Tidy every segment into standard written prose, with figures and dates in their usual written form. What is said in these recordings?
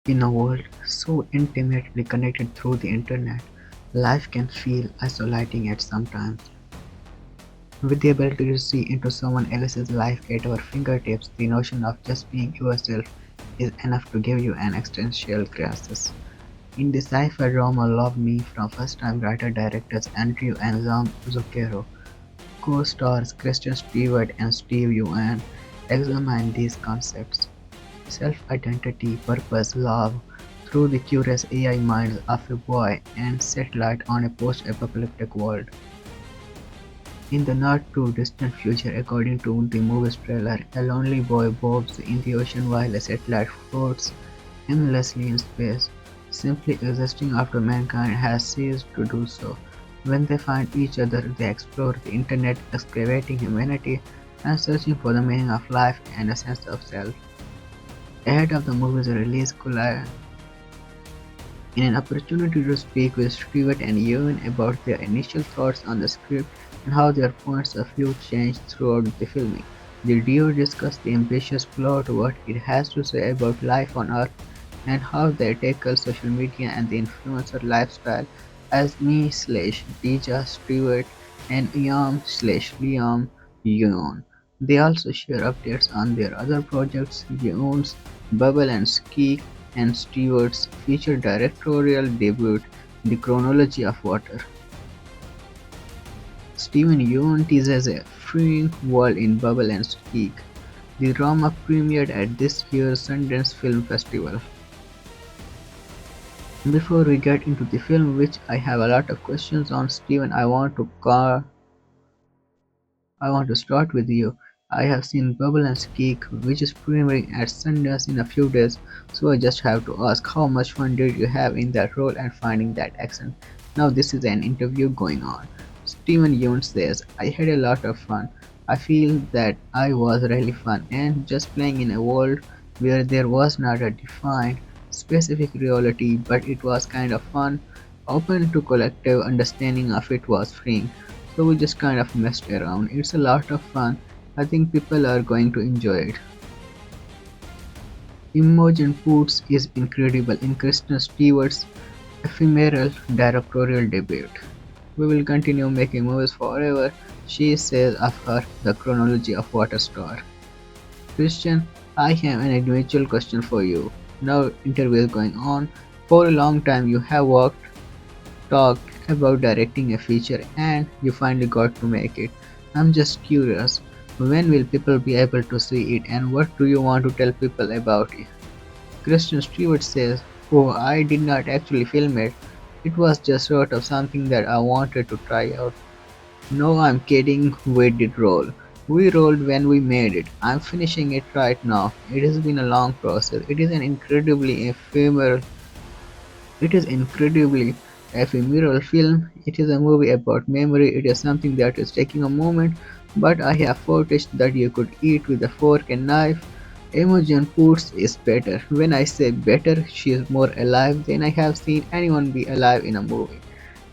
In a world so intimately connected through the internet, life can feel isolating at sometimes. With the ability to see into someone else's life at our fingertips, the notion of just being yourself is enough to give you an existential crisis. In the sci-fi drama Love Me from first-time writer-directors Andrew and Zhang Zucchero, co-stars Kristen Stewart and Steve Yeun examine these concepts: self-identity, purpose, love, through the curious AI minds of a boy and set light on a post-apocalyptic world. In the not-too-distant future, according to the movie's trailer, a lonely boy bobs in the ocean while a satellite floats aimlessly in space, simply existing after mankind has ceased to do so. When they find each other, they explore the internet, excavating humanity and searching for the meaning of life and a sense of self. Ahead of the movie's release, in an opportunity to speak with Stewart and Yeun about their initial thoughts on the script and how their points of view changed throughout the filming. The duo discussed the ambitious plot, what it has to say about life on Earth, and how they tackle social media and the influencer lifestyle as me/Dija Stewart and Liam Yeun. They also share updates on their other projects, Yeun's Bubble and Ski, and Stewart's feature directorial debut, The Chronology of Water. Steven Yeun teases a freeing world in Bubble and Ski. The drama premiered at this year's Sundance Film Festival. Before we get into the film, which I have a lot of questions on, Steven, I want to start with you. I have seen Bubble and Geek, which is premiering at Sundance in a few days, so I just have to ask how much fun did you have in that role and finding that accent? Now this is an interview going on. Steven Yeun says, I had a lot of fun. I feel that I was really fun and just playing in a world where there was not a defined, specific reality, but it was kind of fun, open to collective understanding of it was freeing. So we just kind of messed around. It's a lot of fun. I think people are going to enjoy it. Imogen Poots is incredible in Kristen Stewart's ephemeral directorial debut. We will continue making movies forever, she says of her The Chronology of Water star. Christian, I have an individual question for you. Now interview is going on. For a long time you have talked about directing a feature and you finally got to make it. I'm just curious, when will people be able to see it and what do you want to tell people about it? Kristen Stewart says, oh, I did not actually film it. It was just sort of something that I wanted to try out. No, I'm kidding, we did roll. We rolled when we made it. I'm finishing it right now. It has been a long process. It is incredibly ephemeral film. It is a movie about memory. It is something that is taking a moment, but I have footage that you could eat with a fork and knife. Imogen Poots is better. When I say better, she is more alive than I have seen anyone be alive in a movie.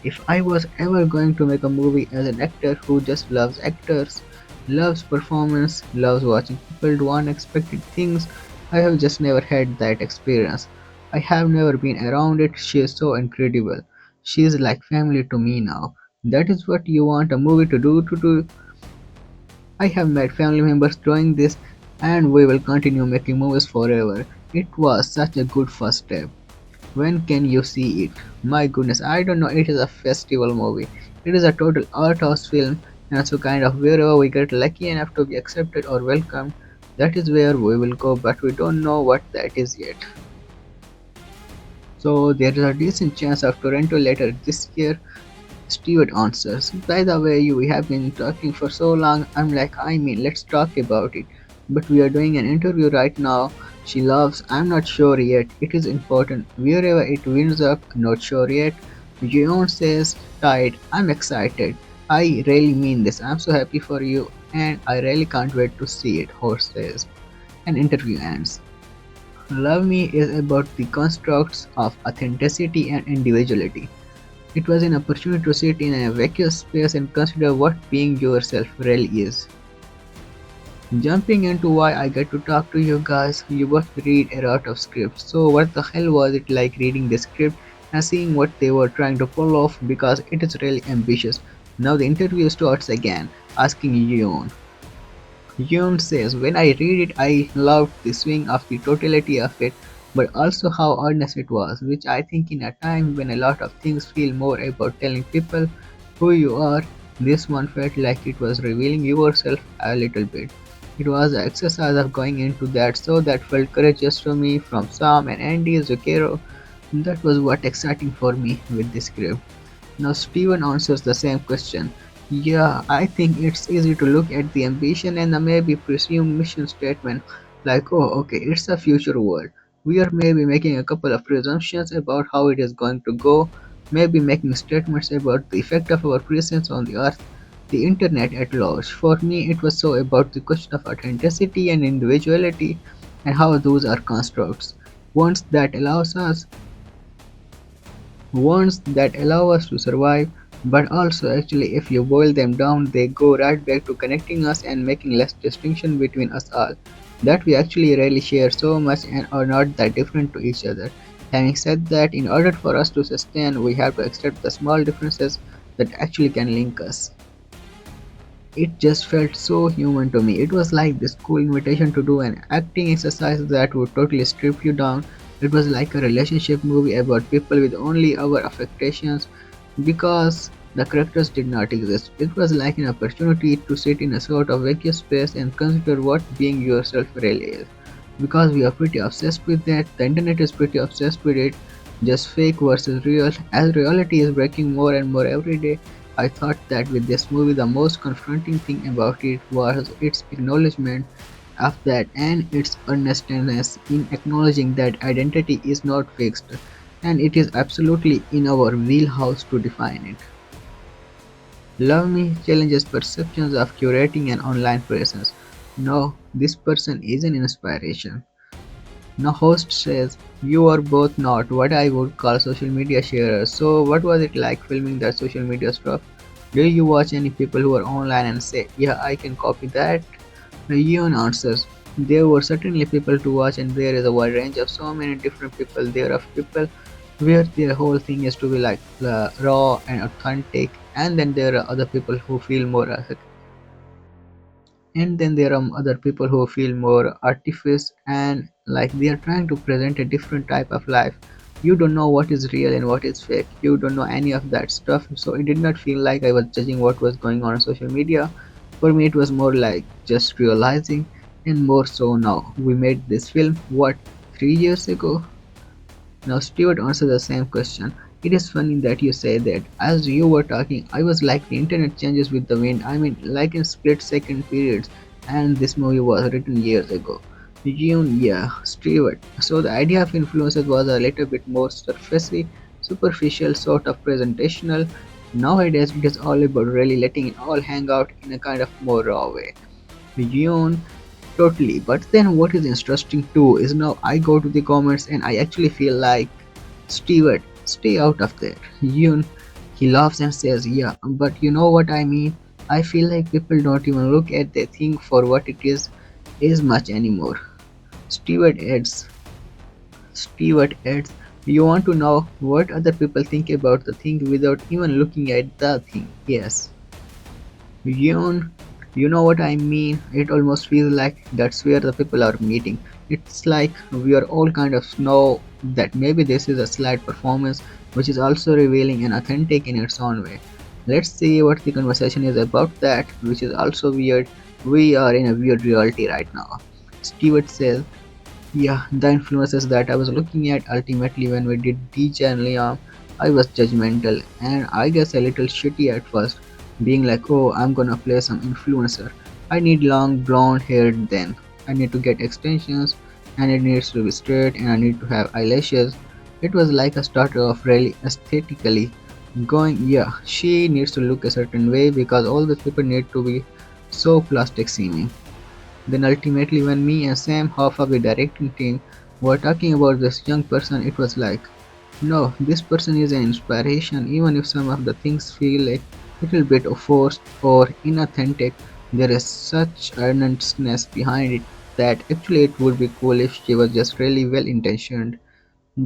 If I was ever going to make a movie as an actor who just loves actors, loves performance, loves watching people do unexpected things, I have just never had that experience. I have never been around it. She is so incredible. She is like family to me now. That is what you want a movie to do. I have met family members doing this and we will continue making movies forever. It was such a good first step. When can you see it? My goodness, I don't know. It is a festival movie. It is a total art house film, and so kind of wherever we get lucky enough to be accepted or welcomed, that is where we will go, but we don't know what that is yet. So there is a decent chance of Toronto later this year. Stewart answers, by the way, we have been talking for so long. I'm like, I mean, let's talk about it. But we are doing an interview right now. She laughs, I'm not sure yet. It is important. Wherever it winds up, not sure yet. Yeon says, tight, I'm excited. I really mean this. I'm so happy for you and I really can't wait to see it, Horse says. An interview ends. Love Me is about the constructs of authenticity and individuality. It was an opportunity to sit in a vacuous space and consider what being yourself really is. Jumping into why I get to talk to you guys, you both read a lot of scripts. So what the hell was it like reading the script and seeing what they were trying to pull off because it is really ambitious. Now the interview starts again, asking Yeun. Yeun says, when I read it, I loved the swing of the totality of it, but also how honest it was, which I think in a time when a lot of things feel more about telling people who you are, this one felt like it was revealing yourself a little bit. It was an exercise of going into that, so that felt courageous to me from Sam and Andy Zucchero. That was what exciting for me with this script. Now Steven answers the same question. Yeah, I think it's easy to look at the ambition and the maybe presumed mission statement like, oh, okay, it's a future world. We are maybe making a couple of presumptions about how it is going to go, maybe making statements about the effect of our presence on the earth, the internet at large. For me, it was so about the question of authenticity and individuality and how those are constructs. Ones that allows us ones that allow us to survive, but also actually if you boil them down they go right back to connecting us and making less distinction between us all. That we actually really share so much and are not that different to each other. Having said that, in order for us to sustain, we have to accept the small differences that actually can link us. It just felt so human to me. It was like this cool invitation to do an acting exercise that would totally strip you down. It was like a relationship movie about people with only our affectations because the characters did not exist. It was like an opportunity to sit in a sort of vacuum space and consider what being yourself really is. Because we are pretty obsessed with that, the internet is pretty obsessed with it, just fake versus real. As reality is breaking more and more every day, I thought that with this movie, the most confronting thing about it was its acknowledgement of that and its earnestness in acknowledging that identity is not fixed and it is absolutely in our wheelhouse to define it. Love Me challenges perceptions of curating an online presence. No, this person is an inspiration. No, host says, you are both not what I would call social media sharers. So, what was it like filming that social media stuff? Do you watch any people who are online and say, yeah, I can copy that? Yeun answers, there were certainly people to watch, and there is a wide range of so many different people. There are people where their whole thing is to be like raw and authentic, and then there are other people who feel more and then there are other people who feel more artifice and like they are trying to present a different type of life. You don't know what is real and what is fake, you don't know any of that stuff, so it did not feel like I was judging what was going on social media. For me it was more like just realizing, and more so now we made this film what, 3 years ago. Now Stewart answered the same question. It is funny that you say that. As you were talking, I was like the internet changes with the wind. I mean, like in split second periods. And this movie was written years ago. Yeun, yeah, Stewart. So the idea of influencers was a little bit more surfacey, superficial, sort of presentational. Nowadays, it is all about really letting it all hang out in a kind of more raw way. Yeun, totally. But then what is interesting too is now I go to the comments and I actually feel like, Stewart, stay out of there. Yoon, he laughs and says, yeah, but you know what I mean? I feel like people don't even look at the thing for what it is much anymore. Stewart adds, Stewart adds, you want to know what other people think about the thing without even looking at the thing. Yes. Yeun, you know what I mean? It almost feels like that's where the people are meeting. It's like we are all kind of know that maybe this is a slight performance, which is also revealing and authentic in its own way. Let's see what the conversation is about that, which is also weird. We are in a weird reality right now. Stewart says, yeah, the influences that I was looking at ultimately when we did DJ and Liam, I was judgmental and I guess a little shitty at first, being like, oh, I'm gonna play some influencer. I need long blonde hair then. I need to get extensions and it needs to be straight and I need to have eyelashes. It was like a starter of really aesthetically going, yeah, she needs to look a certain way because all the people need to be so plastic seeming. Then ultimately when me and Sam, half of the directing team, were talking about this young person, it was like, no, this person is an inspiration even if some of the things feel a little bit forced or inauthentic. There is such earnestness behind it that actually it would be cool if she was just really well intentioned,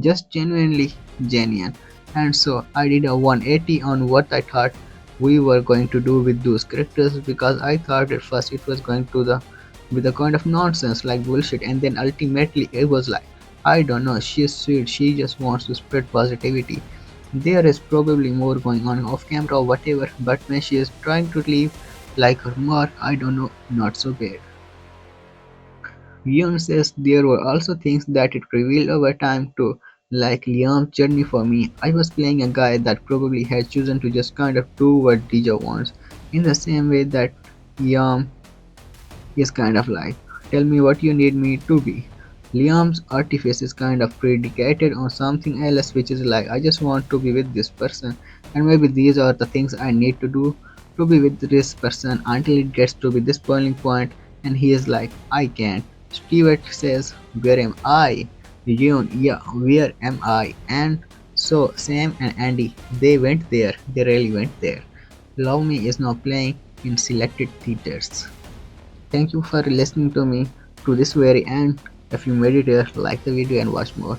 just genuinely genuine. And so I did a 180 on what I thought we were going to do with those characters because I thought at first it was going to the with a kind of nonsense like bullshit, and then ultimately it was like, I don't know, she's sweet, she just wants to spread positivity. There is probably more going on off camera or whatever, but when she is trying to leave like her mark, I don't know, not so bad. Yeun says there were also things that it revealed over time too, like Liam's journey for me. I was playing a guy that probably had chosen to just kind of do what DJ wants, in the same way that Liam is kind of like, tell me what you need me to be. Liam's artifice is kind of predicated on something else, which is like, I just want to be with this person, and maybe these are the things I need to do to be with this person until it gets to be this boiling point, and he is like, I can't. Stewart says, where am I? Yeun, yeah, where am I? And so Sam and Andy, they went there, they really went there. Love Me is now playing in selected theaters. Thank you for listening to me to this very end. If you made it here, like the video and watch more.